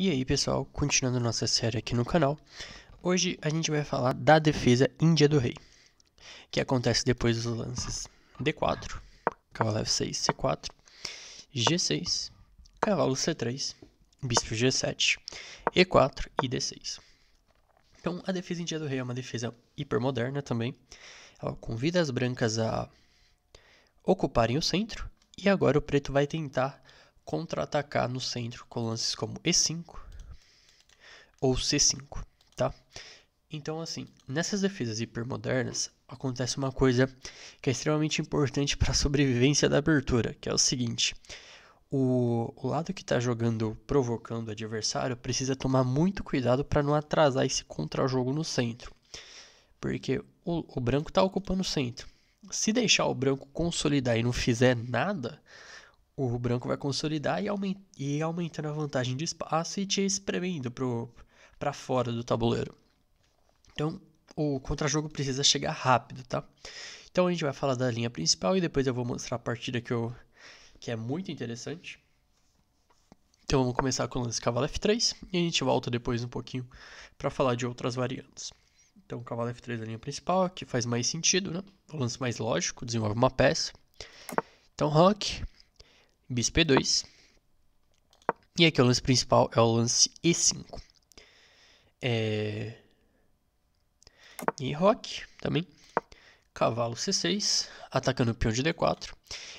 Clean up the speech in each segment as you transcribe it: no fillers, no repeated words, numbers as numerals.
E aí pessoal, continuando nossa série aqui no canal, hoje a gente vai falar da defesa Índia do Rei, que acontece depois dos lances D4, cavalo F6, C4, G6, cavalo C3, bispo G7, E4 e D6. Então a defesa Índia do Rei é uma defesa hipermoderna também, ela convida as brancas a ocuparem o centro, e agora o preto vai tentar contra-atacar no centro com lances como E5, ou C5, tá? Então, assim, nessas defesas hipermodernas, acontece uma coisa que é extremamente importante para a sobrevivência da abertura, que é o seguinte: o lado que está jogando, provocando o adversário, precisa tomar muito cuidado para não atrasar esse contra-jogo no centro, porque o branco está ocupando o centro. Se deixar o branco consolidar e não fizer nada, o branco vai consolidar e ir aumentando a vantagem de espaço e te espremendo para fora do tabuleiro. Então, o contra-jogo precisa chegar rápido, tá? Então a gente vai falar da linha principal e depois eu vou mostrar a partida que é muito interessante. Então vamos começar com o lance cavalo F3 e a gente volta depois um pouquinho para falar de outras variantes. Então cavalo F3 é a linha principal, que faz mais sentido, né? O lance mais lógico, desenvolve uma peça. Então roque, bispo E2. E aqui o lance principal é o lance E5. E roque também. Cavalo C6, atacando o peão de D4.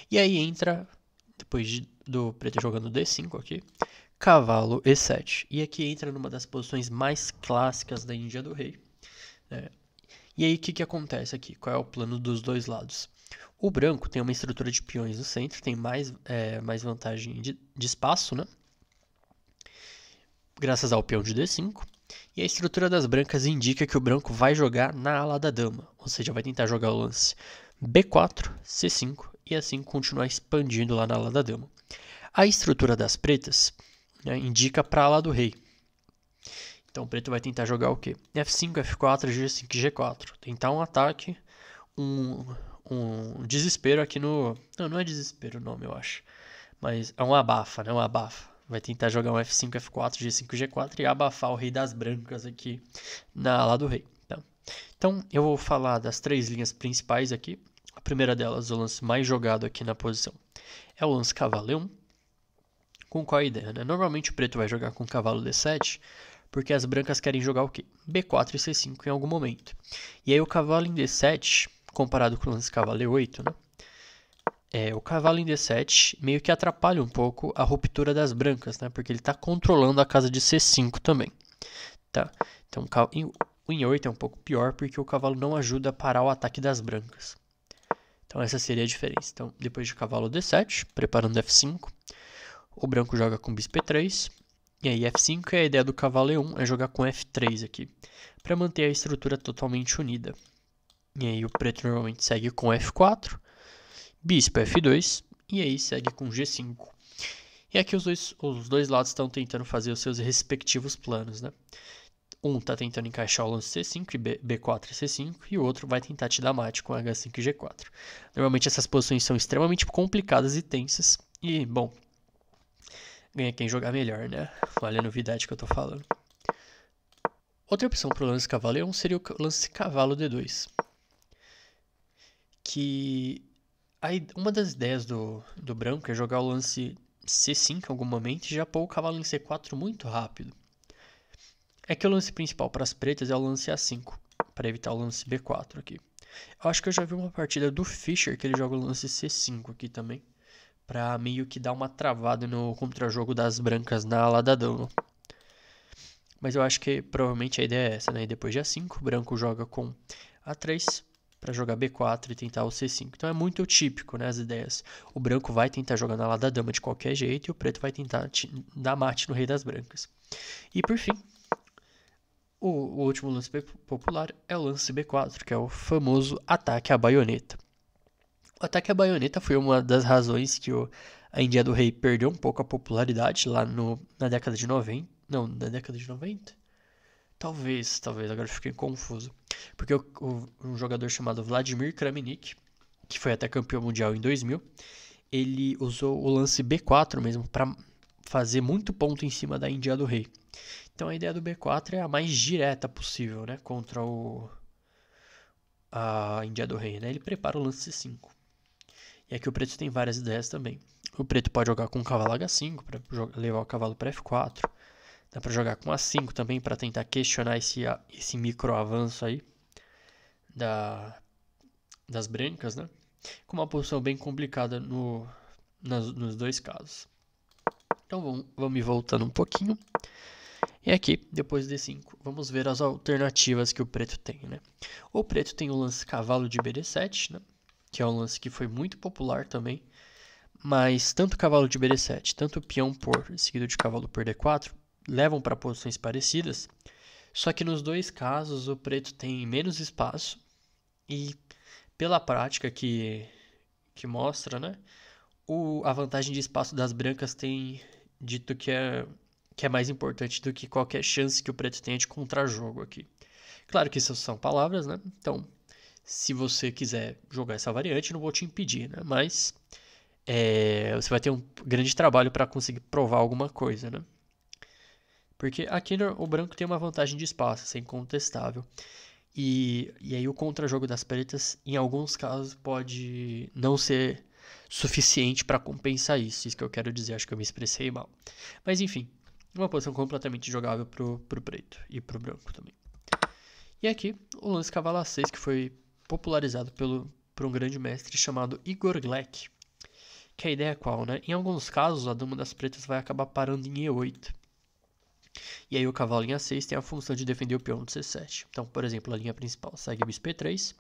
E aí entra, depois do preto jogando D5 aqui, cavalo E7. E aqui entra numa das posições mais clássicas da Índia do Rei. E aí o que acontece aqui? Qual é o plano dos dois lados? O branco tem uma estrutura de peões no centro, tem mais vantagem de espaço, né? Graças ao peão de D5. E a estrutura das brancas indica que o branco vai jogar na ala da dama, ou seja, vai tentar jogar o lance B4, C5 e assim continuar expandindo lá na ala da dama. A estrutura das pretas, né, indica para a ala do rei. Então o preto vai tentar jogar o quê? F5, F4, G5, G4. Tentar um ataque, um desespero aqui no... Não é desespero o nome, eu acho. Mas é um abafa, né? Um abafa. Vai tentar jogar um F5, F4, G5, G4 e abafar o rei das brancas aqui na ala do rei. Tá? Então, eu vou falar das três linhas principais aqui. A primeira delas, o lance mais jogado aqui na posição, é o lance cavalo E1. Com qual a ideia, né? Normalmente o preto vai jogar com cavalo D7, porque as brancas querem jogar o quê? B4 e C5 em algum momento. E aí o cavalo em D7, comparado com o lance cavalo E8, né? O cavalo em D7 meio que atrapalha um pouco a ruptura das brancas, né? Porque ele está controlando a casa de C5 também. Tá? Então o em 8 é um pouco pior porque o cavalo não ajuda a parar o ataque das brancas. Então essa seria a diferença. Então depois de cavalo D7, preparando F5, o branco joga com bispo E3. E aí F5 e a ideia do cavalo E1 é jogar com F3 aqui, para manter a estrutura totalmente unida. E aí o preto normalmente segue com F4, bispo F2 e aí segue com G5. E aqui os dois lados estão tentando fazer os seus respectivos planos, né? Um está tentando encaixar o lance C5 e B4 e C5 e o outro vai tentar te dar mate com H5 e G4. Normalmente essas posições são extremamente complicadas e tensas e, bom, ganha quem jogar melhor, né? Olha a novidade que eu tô falando. Outra opção para o lance cavalo E1 seria o lance cavalo D2. Que uma das ideias do branco é jogar o lance C5 em algum momento e já pôr o cavalo em C4 muito rápido. É que o lance principal para as pretas é o lance A5, para evitar o lance B4 aqui. Eu acho que eu já vi uma partida do Fischer que ele joga o lance C5 aqui também, para meio que dar uma travada no contra-jogo das brancas na ala da dama. Mas eu acho que provavelmente a ideia é essa, né? E depois de A5, o branco joga com A3 para jogar B4 e tentar o C5. Então é muito típico, né, as ideias. O branco vai tentar jogar na ala da dama de qualquer jeito e o preto vai tentar dar mate no rei das brancas. E por fim, o último lance popular é o lance B4, que é o famoso ataque à baioneta. O ataque à baioneta foi uma das razões que a Índia do Rei perdeu um pouco a popularidade lá na década de 90. Não, na década de 90? Talvez, agora eu fiquei confuso. Porque um jogador chamado Vladimir Kramnik, que foi até campeão mundial em 2000, ele usou o lance B4 mesmo para fazer muito ponto em cima da Índia do rei. Então a ideia do B4 é a mais direta possível, né? Contra a Índia do rei, né? Ele prepara o lance C5. E aqui o preto tem várias ideias também. O preto pode jogar com o cavalo H5 para levar o cavalo para F4. Dá para jogar com A5 também para tentar questionar esse micro avanço aí das brancas, né? Com uma posição bem complicada nos dois casos. Então vamos ir voltando um pouquinho. E aqui, depois de D5, vamos ver as alternativas que o preto tem, né? O preto tem o lance cavalo de BD7, né? Que é um lance que foi muito popular também. Mas tanto cavalo de BD7, tanto peão por seguido de cavalo por D4, levam para posições parecidas. Só que nos dois casos o preto tem menos espaço. E pela prática que mostra, né? A vantagem de espaço das brancas tem dito que é mais importante do que qualquer chance que o preto tenha de contra-jogo aqui. Claro que isso são palavras, né? Então, se você quiser jogar essa variante, não vou te impedir, né? Mas você vai ter um grande trabalho para conseguir provar alguma coisa, né? Porque aqui o branco tem uma vantagem de espaço, isso é incontestável. E aí o contra-jogo das pretas, em alguns casos, pode não ser suficiente para compensar isso. Isso que eu quero dizer, acho que eu me expressei mal. Mas enfim, uma posição completamente jogável pro preto e pro branco também. E aqui, o lance cavalo A6, que foi popularizado por um grande mestre chamado Igor Gleck. Que a ideia é qual, né? Em alguns casos, a dama das pretas vai acabar parando em E8. E aí o cavalo em A6 tem a função de defender o peão de C7. Então, por exemplo, a linha principal segue bispo E3,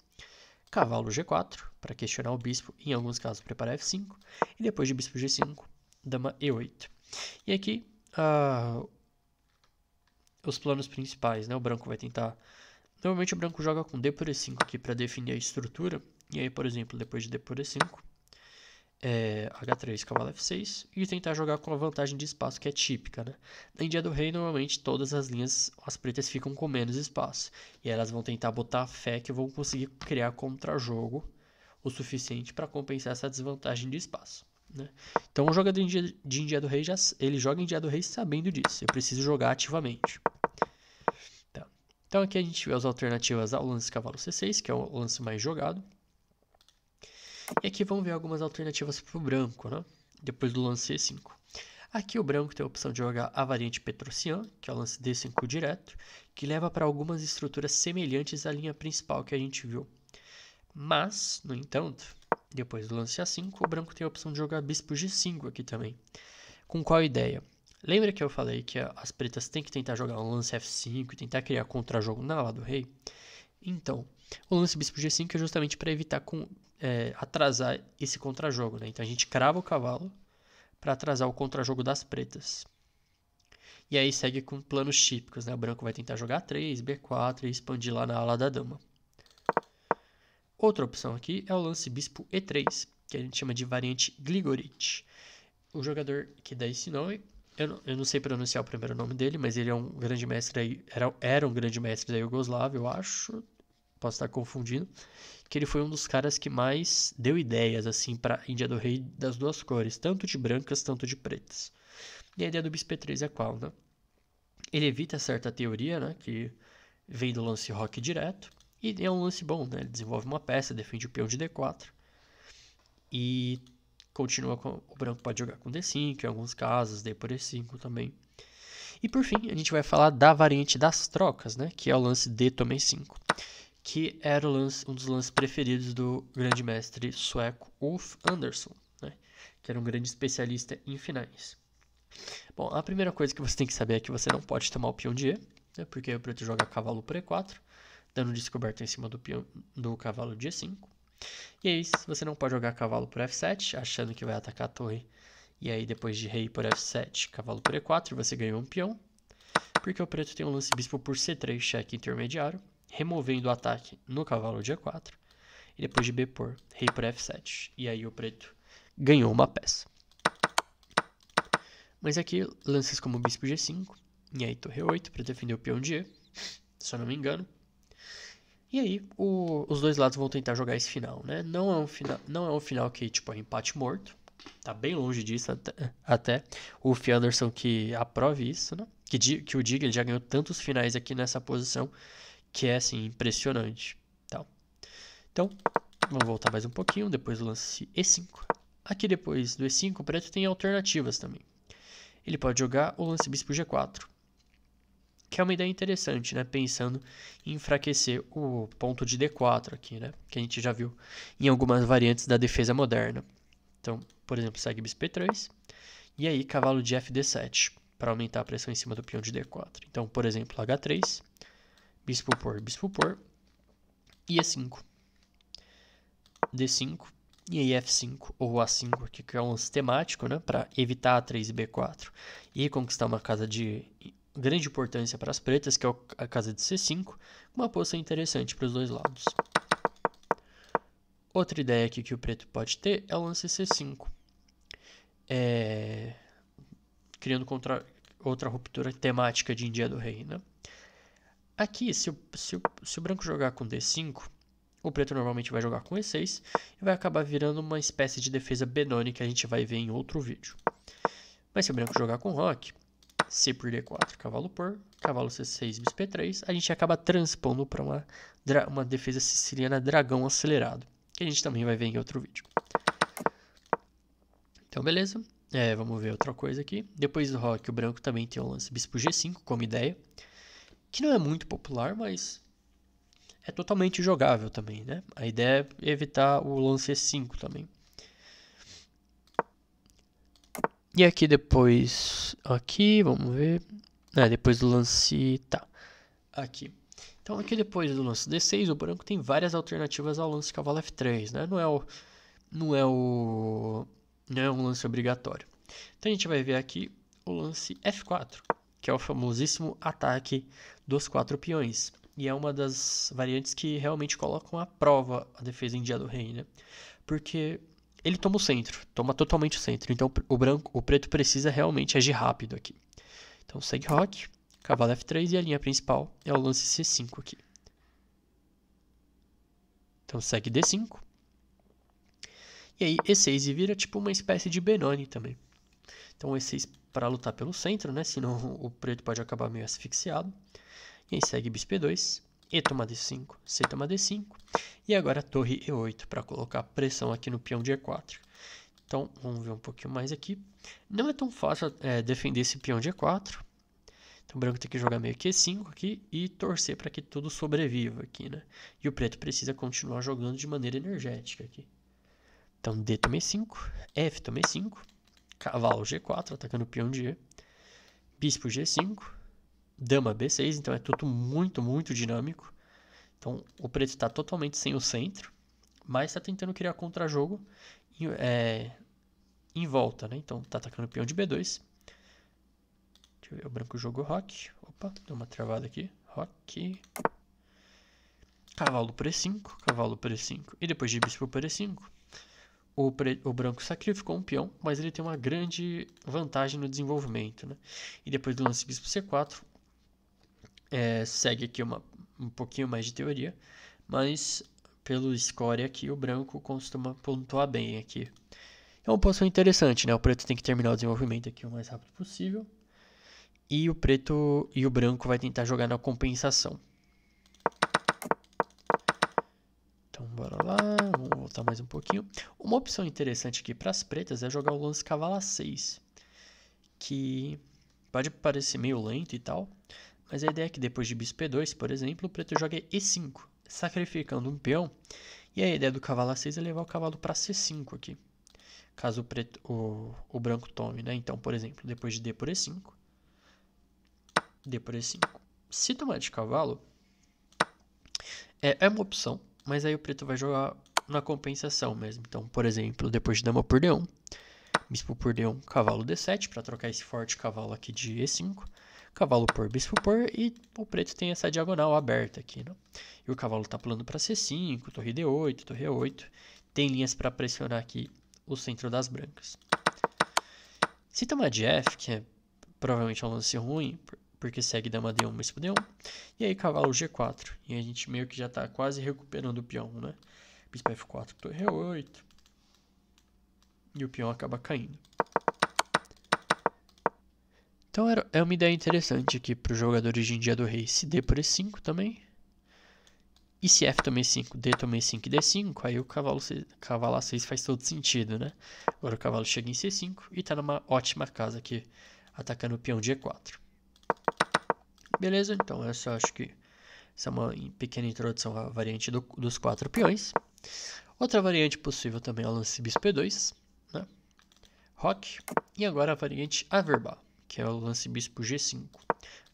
cavalo G4, para questionar o bispo, em alguns casos preparar F5, e depois de bispo G5, dama E8. E aqui, os planos principais, né? O branco vai tentar... Normalmente o branco joga com D por E5 aqui para definir a estrutura. E aí, por exemplo, depois de D por E5, H3, cavalo F6, e tentar jogar com a vantagem de espaço que é típica, né? Na Índia do rei, normalmente todas as linhas, as pretas ficam com menos espaço, e elas vão tentar botar fé que vão conseguir criar contra-jogo o suficiente para compensar essa desvantagem de espaço, né? Então o jogador de Índia do rei, ele joga Índia do rei sabendo disso, eu preciso jogar ativamente. Tá. Então aqui a gente vê as alternativas ao lance cavalo C6, que é o lance mais jogado. E aqui vamos ver algumas alternativas para o branco, né? Depois do lance C5. Aqui o branco tem a opção de jogar a variante Petrosian, que é o lance D5 direto, que leva para algumas estruturas semelhantes à linha principal que a gente viu. Mas, no entanto, depois do lance A5, o branco tem a opção de jogar bispo G5 aqui também. Com qual ideia? Lembra que eu falei que as pretas têm que tentar jogar um lance F5 e tentar criar contra-jogo na ala do rei? Então, o lance bispo G5 é justamente para evitar atrasar esse contra-jogo, né? Então a gente crava o cavalo para atrasar o contra-jogo das pretas. E aí segue com planos típicos, né? O branco vai tentar jogar A3, B4 e expandir lá na ala da dama. Outra opção aqui é o lance bispo E3, que a gente chama de variante Grigorich. O jogador que dá esse nome, eu não sei pronunciar o primeiro nome dele, mas ele é um grande mestre, era um grande mestre da Iugoslávia, eu acho. Posso estar confundindo, que ele foi um dos caras que mais deu ideias assim para a Índia do rei das duas cores, tanto de brancas, tanto de pretas. E a ideia do bispo E3 é qual, né? Ele evita certa teoria, né, que vem do lance roque direto, e é um lance bom, né? Ele desenvolve uma peça, defende o peão de D4, e continua com... O branco pode jogar com D5, em alguns casos, D por E5 também. E por fim, a gente vai falar da variante das trocas, né, que é o lance D toma E5. Que era um dos lances preferidos do grande mestre sueco Ulf Andersson, né? Que era um grande especialista em finais. Bom, a primeira coisa que você tem que saber é que você não pode tomar o peão de E, né? Porque o preto joga cavalo por E4, dando descoberta em cima do cavalo de E5. E aí você não pode jogar cavalo por F7, achando que vai atacar a torre. E aí depois de rei por F7, cavalo por E4, você ganhou um peão. Porque o preto tem um lance bispo por C3, cheque intermediário, removendo o ataque no cavalo de E4, e depois de B por rei por F7. E aí o preto ganhou uma peça. Mas aqui, lances como bispo G5, e aí torre 8 para defender o peão de E, se eu não me engano. E aí, os dois lados vão tentar jogar esse final, né? Não é um final que tipo, é empate morto, Tá bem longe disso até. O F. Anderson que aprove isso, né? Que o diga, ele já ganhou tantos finais aqui nessa posição que é, assim, impressionante. Tá? Então, vamos voltar mais um pouquinho, depois do lance E5. Aqui depois do E5, o preto tem alternativas também. Ele pode jogar o lance bispo G4, que é uma ideia interessante, né? Pensando em enfraquecer o ponto de D4 aqui, né? Que a gente já viu em algumas variantes da defesa moderna. Então, por exemplo, segue bispo E3, e aí cavalo de FD7, para aumentar a pressão em cima do peão de D4. Então, por exemplo, H3, bispo por, e E5, D5, e aí F5 ou A5, aqui, que é um lance temático, né, para evitar A3 e B4 e conquistar uma casa de grande importância para as pretas, que é a casa de C5, uma posição interessante para os dois lados. Outra ideia aqui que o preto pode ter é o lance C5, criando outra ruptura temática de Índia do Rei, né? Aqui, se o branco jogar com D5, o preto normalmente vai jogar com E6 e vai acabar virando uma espécie de defesa Benoni que a gente vai ver em outro vídeo. Mas se o branco jogar com roque, C por D4, cavalo C6, bispo E3, a gente acaba transpondo para uma defesa siciliana dragão acelerado, que a gente também vai ver em outro vídeo. Então, beleza. Vamos ver outra coisa aqui. Depois do roque, o branco também tem o lance bispo G5 como ideia, que não é muito popular, mas é totalmente jogável também, né? A ideia é evitar o lance E5 também. E aqui depois, vamos ver. Depois do lance, tá. Aqui. Então aqui depois do lance D6, o branco tem várias alternativas ao lance cavalo F3, né? Não é um lance obrigatório. Então a gente vai ver aqui o lance F4, que é o famosíssimo ataque dos 4 peões. E é uma das variantes que realmente colocam à prova a defesa em dia do rei, né? Porque ele toma o centro, toma totalmente o centro. Então o preto precisa realmente agir rápido aqui. Então segue roque, cavalo F3 e a linha principal é o lance C5 aqui. Então segue D5. E aí E6 e vira tipo uma espécie de Benoni também. Então E6 para lutar pelo centro, né? Senão o preto pode acabar meio asfixiado. E aí segue bispo E2, E toma D5, C toma D5. E agora torre E8 para colocar pressão aqui no peão de E4. Então vamos ver um pouquinho mais aqui. Não é tão fácil defender esse peão de E4. Então o branco tem que jogar meio que E5 aqui e torcer para que tudo sobreviva aqui, né? E o preto precisa continuar jogando de maneira energética aqui. Então D toma E5, F toma E5, cavalo G4 atacando o peão de E, bispo G5, dama B6, então é tudo muito, muito dinâmico. Então o preto está totalmente sem o centro, mas está tentando criar contra-jogo em volta, né? Então está atacando o peão de B2. Deixa eu ver, o branco jogou roque. Opa, deu uma travada aqui. Roque. Cavalo por E5, cavalo por E5 e depois de bispo por E5. O branco sacrificou um peão, mas ele tem uma grande vantagem no desenvolvimento, né? E depois do lance bispo C4, segue aqui um pouquinho mais de teoria, mas pelo score aqui o branco costuma pontuar bem aqui. É uma posição interessante, né? O preto tem que terminar o desenvolvimento aqui o mais rápido possível. E o branco vai tentar jogar na compensação. Então bora lá, vamos voltar mais um pouquinho. Uma opção interessante aqui para as pretas é jogar o lance cavalo A6, que pode parecer meio lento e tal, mas a ideia é que depois de bispo E2, por exemplo, o preto joga E5, sacrificando um peão, e a ideia do cavalo A6 é levar o cavalo para C5 aqui, caso o branco tome, né? Então, por exemplo, depois de D por E5, D por E5. Se tomar de cavalo, é uma opção, mas aí o preto vai jogar na compensação mesmo. Então, por exemplo, depois de dama por D1, bispo por D1, cavalo D7, para trocar esse forte cavalo aqui de E5, cavalo por, bispo por, e o preto tem essa diagonal aberta aqui, né? E o cavalo está pulando para C5, torre D8, torre E8, tem linhas para pressionar aqui o centro das brancas. Se tomar de F, que é provavelmente um lance ruim, porque segue dama D1, bispo D1, e aí cavalo G4, e a gente meio que já está quase recuperando o peão, né? Bispo F4, torre E8, e o peão acaba caindo. Então é uma ideia interessante aqui para os jogadores de Índia do Rei. Se D por E5 também. E se F toma E5, D toma E5 e D5, aí o cavalo A6 faz todo sentido, né? Agora o cavalo chega em C5 e está numa ótima casa aqui, atacando o peão de E4. Beleza? Então essa acho que essa é uma pequena introdução à variante dos 4 peões. Outra variante possível também é o lance bispo E2, né? Roque. E agora a variante Averbach, que é o lance bispo G5.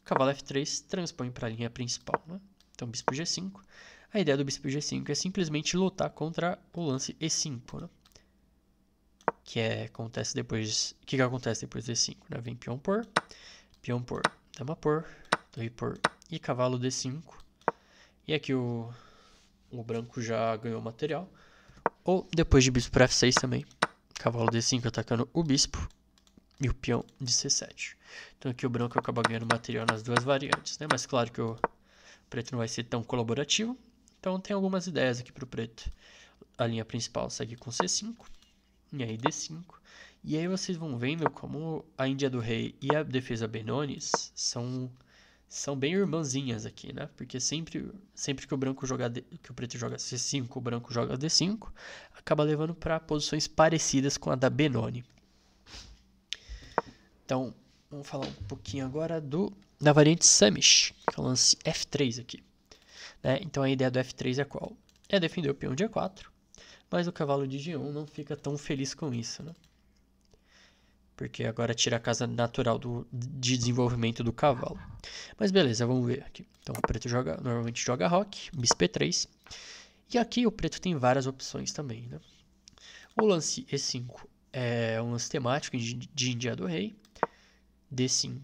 Cavalo F3 transpõe para a linha principal, né? Então bispo G5. A ideia do bispo G5 é simplesmente lutar contra o lance E5, né? O que acontece depois do E5, né? Vem peão por, dama por, torre por e cavalo D5. E aqui o branco já ganhou material. Ou depois de bispo para F6 também. Cavalo D5 atacando o bispo e o peão de C7. Então aqui o branco acaba ganhando material nas duas variantes, né? Mas claro que o preto não vai ser tão colaborativo. Então tem algumas ideias aqui para o preto. A linha principal segue com C5, e aí D5. E aí vocês vão vendo como a Índia do Rei e a defesa Benones são bem irmãzinhas aqui, né? Porque sempre que o preto joga C5, o branco joga D5, acaba levando para posições parecidas com a da Benoni. Então, vamos falar um pouquinho agora da variante Samish, que é o lance F3 aqui. Né? Então a ideia do F3 é qual? É defender o peão de E4, mas o cavalo de G1 não fica tão feliz com isso, né? Porque agora tira a casa natural de desenvolvimento do cavalo. Mas beleza, vamos ver aqui. Então o preto normalmente joga roque, bispo E3. E aqui o preto tem várias opções também, né? O lance E5 é um lance temático de Índia do Rei. D5,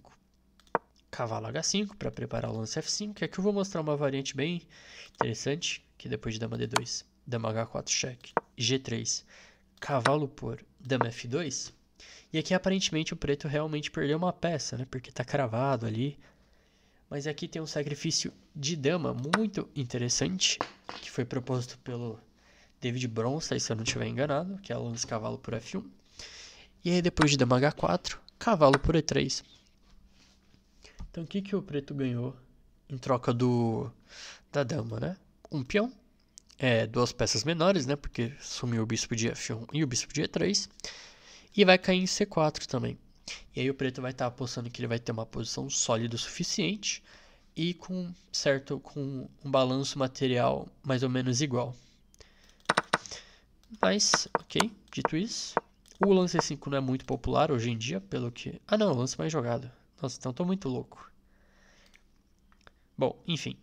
cavalo H5 para preparar o lance F5. Aqui eu vou mostrar uma variante bem interessante, que depois de dama D2, dama H4 cheque, G3, cavalo por dama F2. E aqui aparentemente o preto realmente perdeu uma peça, né? Porque está cravado ali. Mas aqui tem um sacrifício de dama muito interessante, que foi proposto pelo David Bronstein, se eu não estiver enganado, que é o lance cavalo por F1. E aí depois de dama H4, cavalo por E3. Então o que o preto ganhou em troca da dama, né? Um peão, duas peças menores, né? Porque sumiu o bispo de F1 e o bispo de E3. E vai cair em C4 também. E aí o preto vai estar apostando que ele vai ter uma posição sólida o suficiente e com um balanço material mais ou menos igual. Mas, ok, dito isso, o lance E5 não é muito popular hoje em dia, pelo que... Ah não, o lance mais jogado. Nossa, então tô muito louco. Bom, enfim.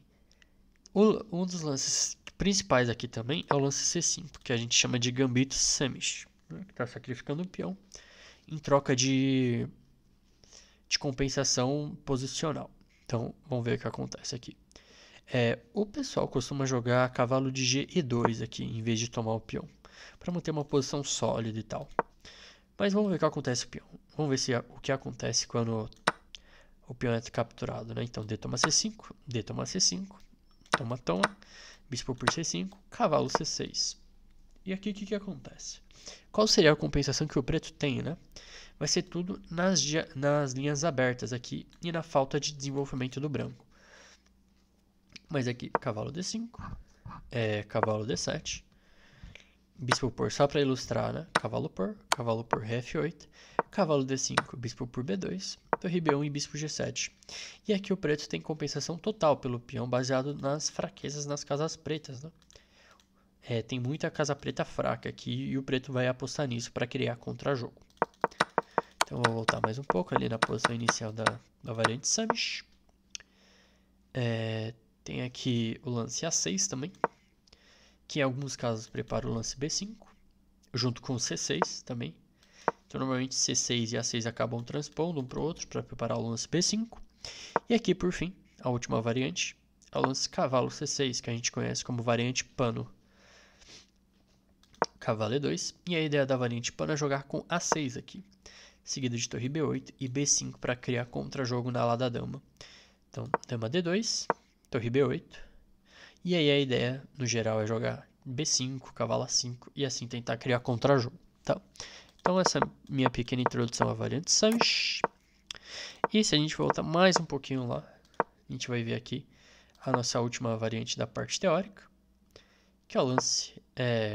Um dos lances principais aqui também é o lance C5, que a gente chama de gambito Samish, né? Que está sacrificando um peão em troca de compensação posicional. Então, vamos ver o que acontece aqui. O pessoal costuma jogar cavalo de G2 aqui, em vez de tomar o peão, para manter uma posição sólida e tal. Mas vamos ver o que acontece com o peão. Vamos ver o que acontece quando o peão é capturado, né? Então, D toma C5, D toma C5, toma, bispo por C5, cavalo C6. E aqui o que acontece? Qual seria a compensação que o preto tem, né? Vai ser tudo nas linhas abertas aqui e na falta de desenvolvimento do branco. Mas aqui, cavalo D5, cavalo D7, bispo por, só para ilustrar, né? Cavalo por F8, cavalo D5, bispo por B2, torre B1 e bispo G7. E aqui o preto tem compensação total pelo peão baseado nas fraquezas nas casas pretas, né? Tem muita casa preta fraca aqui e o preto vai apostar nisso para criar contra-jogo. Então, vou voltar mais um pouco ali na posição inicial da variante Samish. Tem aqui o lance A6 também, que em alguns casos prepara o lance B5, junto com o C6 também. Então, normalmente C6 e A6 acabam transpondo um para o outro para preparar o lance B5. E aqui, por fim, a última variante é o lance cavalo C6, que a gente conhece como variante pano. Cavalo E2, e a ideia da variante pano é jogar com A6 aqui, seguido de torre B8 e B5 para criar contra-jogo na ala da dama. Então, dama D2, torre B8, e aí a ideia, no geral, é jogar B5, cavalo A5 e assim tentar criar contra-jogo, tá? Então essa é a minha pequena introdução à variante Samish. E se a gente voltar mais um pouquinho lá, a gente vai ver aqui a nossa última variante da parte teórica, que é o lance,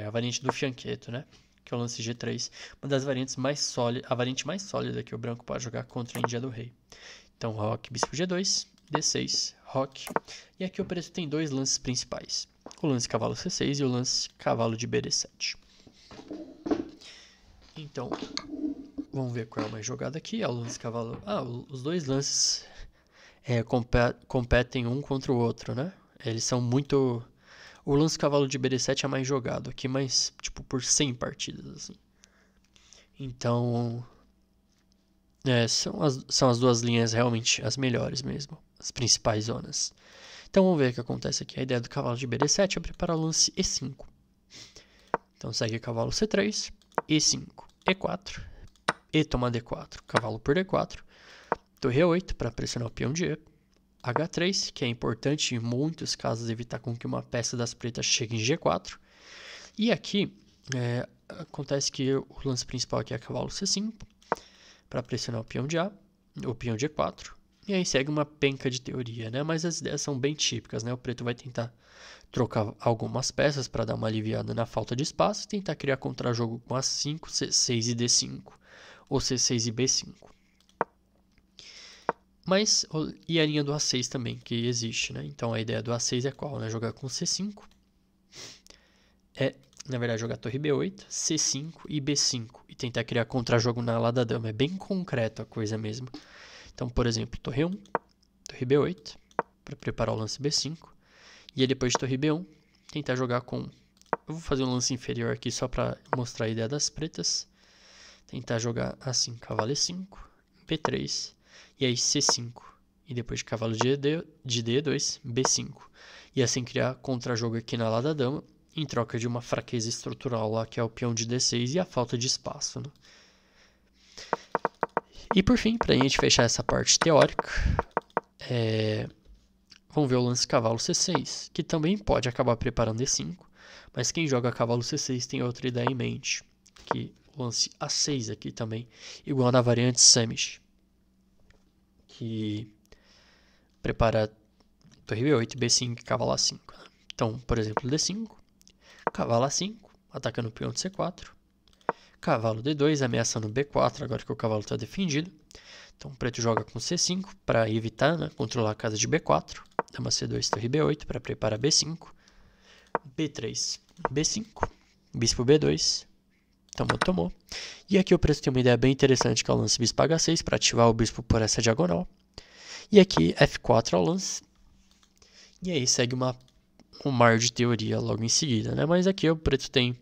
a variante do fianqueto, né? Que é o lance G3, uma das variantes mais sólidas, a variante mais sólida que o branco pode jogar contra a Índia do Rei. Então, Roque, Bispo G2, D6, Roque. E aqui o preto tem dois lances principais, o lance Cavalo C6 e o lance Cavalo de BD7. Então, vamos ver qual é o mais jogado aqui, é o lance Cavalo... os dois lances competem um contra o outro, né? Eles são muito... O lance Cavalo de BD7 é mais jogado aqui, mas tipo por 100 partidas, assim. Então, são as duas linhas realmente as melhores mesmo, as principais zonas. Então vamos ver o que acontece aqui. A ideia do cavalo de BD7 é preparar o lance E5. Então segue cavalo C3, E5, E4, E toma D4, cavalo por D4, torre E8 para pressionar o peão de E, H3, que é importante em muitos casos evitar com que uma peça das pretas chegue em G4. E aqui acontece que o lance principal aqui é cavalo C5, para pressionar o peão de A, o peão de E4. E aí segue uma penca de teoria, né? Mas as ideias são bem típicas, né? O preto vai tentar trocar algumas peças para dar uma aliviada na falta de espaço e tentar criar contra-jogo com A5, C6 e D5, ou C6 e B5. Mas, e a linha do A6 também, que existe, né? Então a ideia do A6 é qual, né? Jogar com C5, na verdade, jogar torre B8, C5 e B5, e tentar criar contra-jogo na ala da dama. É bem concreto a coisa mesmo. Então, por exemplo, torre 1, torre B8, para preparar o lance B5, e aí depois de torre B1, tentar jogar com... Eu vou fazer um lance inferior aqui só para mostrar a ideia das pretas. Tentar jogar assim, cavalo E5, B3, e aí C5, e depois de cavalo de D2, B5. E assim criar contra-jogo aqui na ala da dama, em troca de uma fraqueza estrutural lá, que é o peão de D6 e a falta de espaço, né? E por fim, para a gente fechar essa parte teórica, vamos ver o lance cavalo C6, que também pode acabar preparando E5, mas quem joga cavalo C6 tem outra ideia em mente, que o lance A6 aqui também, igual na variante Samish, que prepara torre B8, B5 e cavalo A5. Né? Então, por exemplo, D5, cavalo A5, atacando o peão de C4, cavalo D2, ameaçando B4, agora que o cavalo está defendido. Então o preto joga com C5 para evitar, né, controlar a casa de B4, dama C2, torre B8 para preparar B5, B3, B5, bispo B2, tomou. E aqui o preto tem uma ideia bem interessante, que é o lance bispo H6 para ativar o bispo por essa diagonal. E aqui F4 é o lance. E aí segue um mar de teoria logo em seguida, né? Mas aqui o preto tem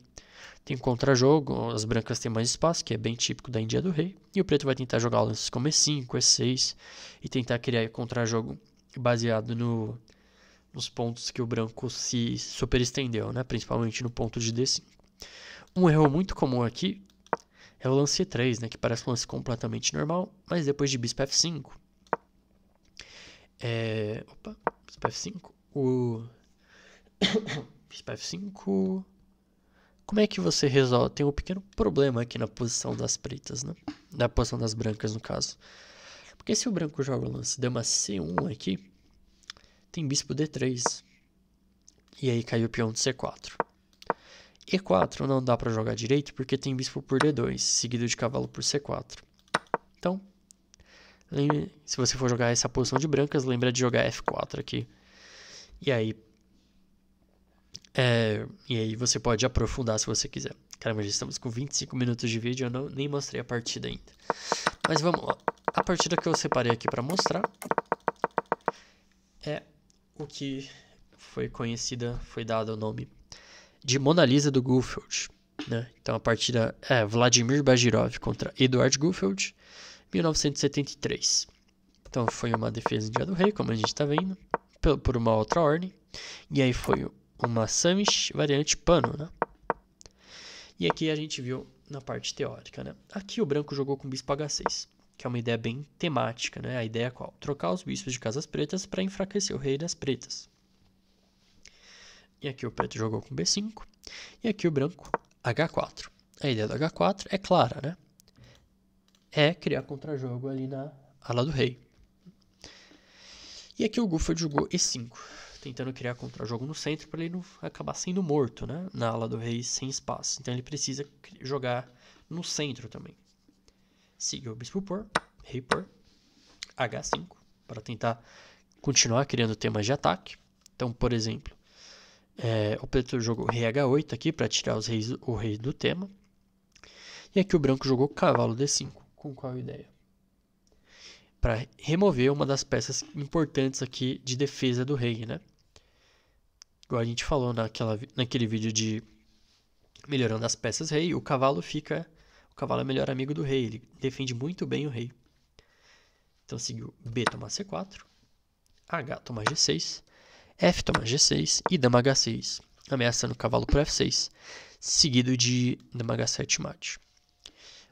contra-jogo, as brancas têm mais espaço, que é bem típico da Índia do Rei. E o preto vai tentar jogar lances como E5, E6 e tentar criar contra-jogo baseado nos pontos que o branco se superestendeu, né? Principalmente no ponto de D5. Um erro muito comum aqui é o lance E3, né? Que parece um lance completamente normal, mas depois de bispo F5... bispo F5... bispo F5... Como é que você resolve? Tem um pequeno problema aqui na posição das pretas, né? Na posição das brancas, no caso. Porque se o branco joga o lance dama C1 aqui, tem bispo D3. E aí caiu o peão de C4. E4 não dá para jogar direito porque tem bispo por D2, seguido de cavalo por C4. Então, se você for jogar essa posição de brancas, lembra de jogar F4 aqui. E aí você pode aprofundar se você quiser. Caramba, já estamos com 25 minutos de vídeo, eu nem mostrei a partida ainda. Mas vamos lá. A partida que eu separei aqui para mostrar é o que foi dado o nome de Mona Lisa do Gulfeld. Né? Então a partida é Vladimir Bajirov contra Eduard Gulfeld, 1973. Então foi uma defesa em Dia do Rei, como a gente está vendo, por uma outra ordem. E aí foi uma Samish variante pano, né? E aqui a gente viu na parte teórica, né? Aqui o branco jogou com bispo H6, que é uma ideia bem temática, né? A ideia é qual? Trocar os bispos de casas pretas para enfraquecer o rei das pretas. E aqui o preto jogou com B5, e aqui o branco H4. A ideia do H4 é clara, né? É criar contra-jogo ali na ala do rei. E aqui o Gufford jogou E5, tentando criar contra-jogo no centro para ele não acabar sendo morto, né? Na ala do rei sem espaço. Então ele precisa jogar no centro também. Seguiu o bispo por, rei por, H5, para tentar continuar criando temas de ataque. Então, por exemplo, o preto jogou rei H8 aqui para tirar o rei do tema. E aqui o branco jogou cavalo D5. Com qual ideia? Para remover uma das peças importantes aqui de defesa do rei, né? Igual a gente falou naquele vídeo de melhorando as peças rei, o cavalo é o melhor amigo do rei, ele defende muito bem o rei. Então seguiu B toma C4, H toma G6, F toma G6 e dama H6, ameaçando o cavalo por F6, seguido de dama H7 mate.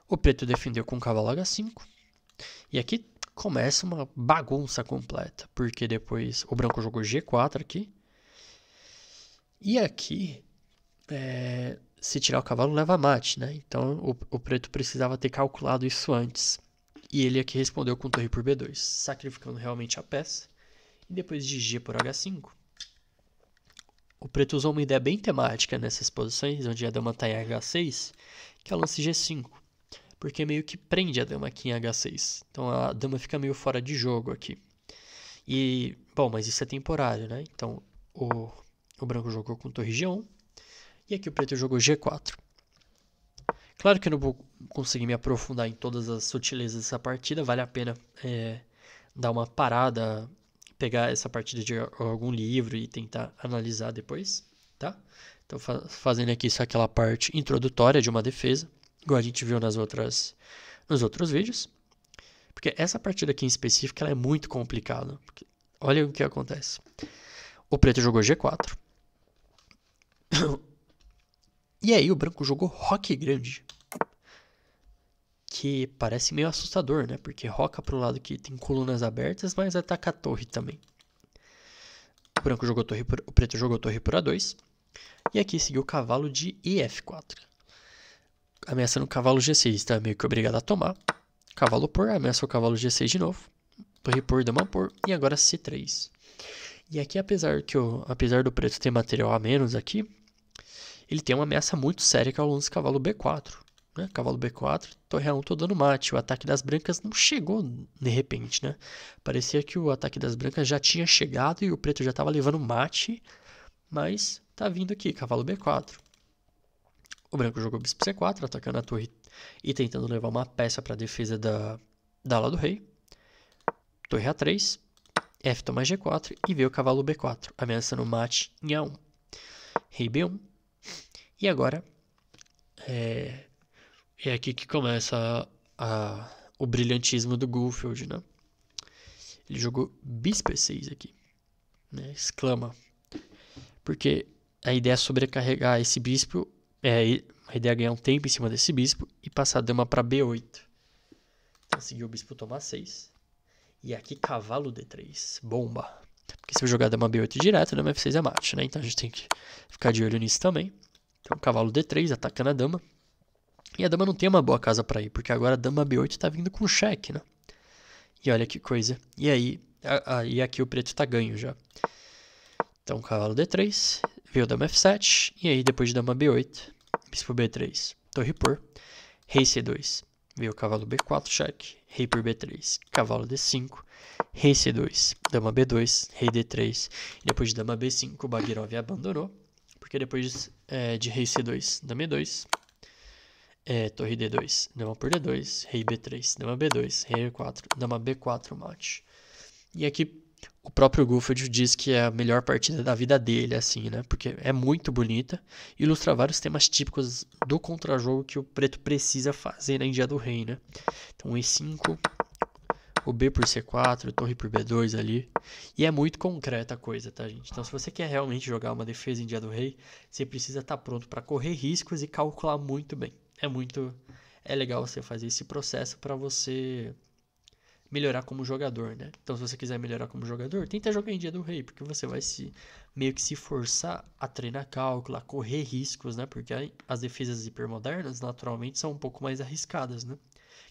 O preto defendeu com o cavalo H5, e aqui começa uma bagunça completa, porque depois o branco jogou G4 aqui, e aqui, se tirar o cavalo leva mate, né? Então o preto precisava ter calculado isso antes. E ele aqui respondeu com torre por B2, sacrificando realmente a peça. E depois de G por H5, o preto usou uma ideia bem temática nessas posições, onde a dama está em H6, que é o lance G5. Porque meio que prende a dama aqui em H6. Então a dama fica meio fora de jogo aqui. E, bom, mas isso é temporário, né? Então o branco jogou com torre G1. E aqui o preto jogou G4. Claro que eu não vou conseguir me aprofundar em todas as sutilezas dessa partida. Vale a pena dar uma parada, pegar essa partida de algum livro e tentar analisar depois, tá? Então fazendo aqui só aquela parte introdutória de uma defesa, igual a gente viu nos outros vídeos. Porque essa partida aqui em específico ela é muito complicada. Olha o que acontece. O preto jogou G4. E aí o branco jogou roque grande. Que parece meio assustador, né? Porque roca pro lado que tem colunas abertas, mas ataca a torre também. O preto jogou torre por A2. E aqui seguiu o cavalo de EF4. Ameaçando o cavalo G6, tá meio que obrigado a tomar. Cavalo por, ameaça o cavalo G6 de novo. Torre por, dama por, e agora C3. E aqui, apesar do preto ter material a menos aqui, ele tem uma ameaça muito séria que é o lance cavalo B4. Né? Cavalo B4, torre A1 tô dando mate. O ataque das brancas não chegou de repente, né? Parecia que o ataque das brancas já tinha chegado e o preto já estava levando mate, mas tá vindo aqui, cavalo B4. O branco jogou bispo C4, atacando a torre e tentando levar uma peça para a defesa da ala do rei. Torre A3, F toma G4 e veio o cavalo B4, ameaçando o mate em A1. Rei B1. E agora é aqui que começa o brilhantismo do Gufford, né? Ele jogou bispo E6 aqui, né? Exclama. Porque a ideia é sobrecarregar esse bispo, a ideia é ganhar um tempo em cima desse bispo e passar a dama para B8. Então seguiu o bispo tomar 6. E aqui cavalo D3, bomba. Porque se eu jogar dama B8 direto, dama F6 é mate, né? Então a gente tem que ficar de olho nisso também. Então cavalo D3, atacando a dama. E a dama não tem uma boa casa para ir, porque agora a dama B8 tá vindo com cheque, né? E olha que coisa. E aí, aqui o preto tá ganho já. Então cavalo D3, veio dama F7, e aí depois de dama B8, bispo B3, torre por, rei C2. Veio o cavalo B4, cheque, rei por B3, cavalo D5, rei C2, dama B2, rei D3. E depois de dama B5, o Bagirov abandonou, porque depois de rei C2, dama E2, torre D2, dama por D2, rei B3, dama B2, rei E4, dama B4 mate. E aqui o próprio Gufford diz que é a melhor partida da vida dele, assim, né? Porque é muito bonita, ilustra vários temas típicos do contrajogo que o preto precisa fazer na Índia do Rei, né? Então E5, o B por C4, torre por B2 ali. E é muito concreta a coisa, tá, gente? Então se você quer realmente jogar uma defesa em Índia do Rei, você precisa estar pronto para correr riscos e calcular muito bem. É legal você fazer esse processo para você melhorar como jogador, né? Então, se você quiser melhorar como jogador, tenta jogar em Dia do Rei, porque você vai meio que se forçar a treinar cálculo, a correr riscos, né? Porque as defesas hipermodernas, naturalmente, são um pouco mais arriscadas, né?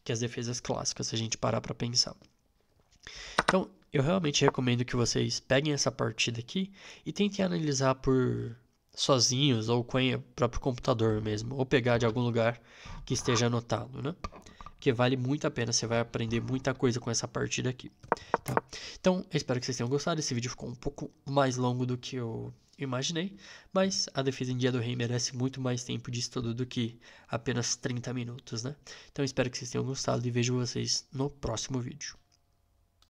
Que as defesas clássicas, se a gente parar para pensar. Então, eu realmente recomendo que vocês peguem essa partida aqui e tentem analisar por sozinhos ou com o próprio computador mesmo, ou pegar de algum lugar que esteja anotado, né? Que vale muito a pena, você vai aprender muita coisa com essa partida aqui, tá? Então, eu espero que vocês tenham gostado, esse vídeo ficou um pouco mais longo do que eu imaginei, mas a defesa em Dia do Rei merece muito mais tempo de estudo do que apenas 30 minutos, né? Então, eu espero que vocês tenham gostado e vejo vocês no próximo vídeo.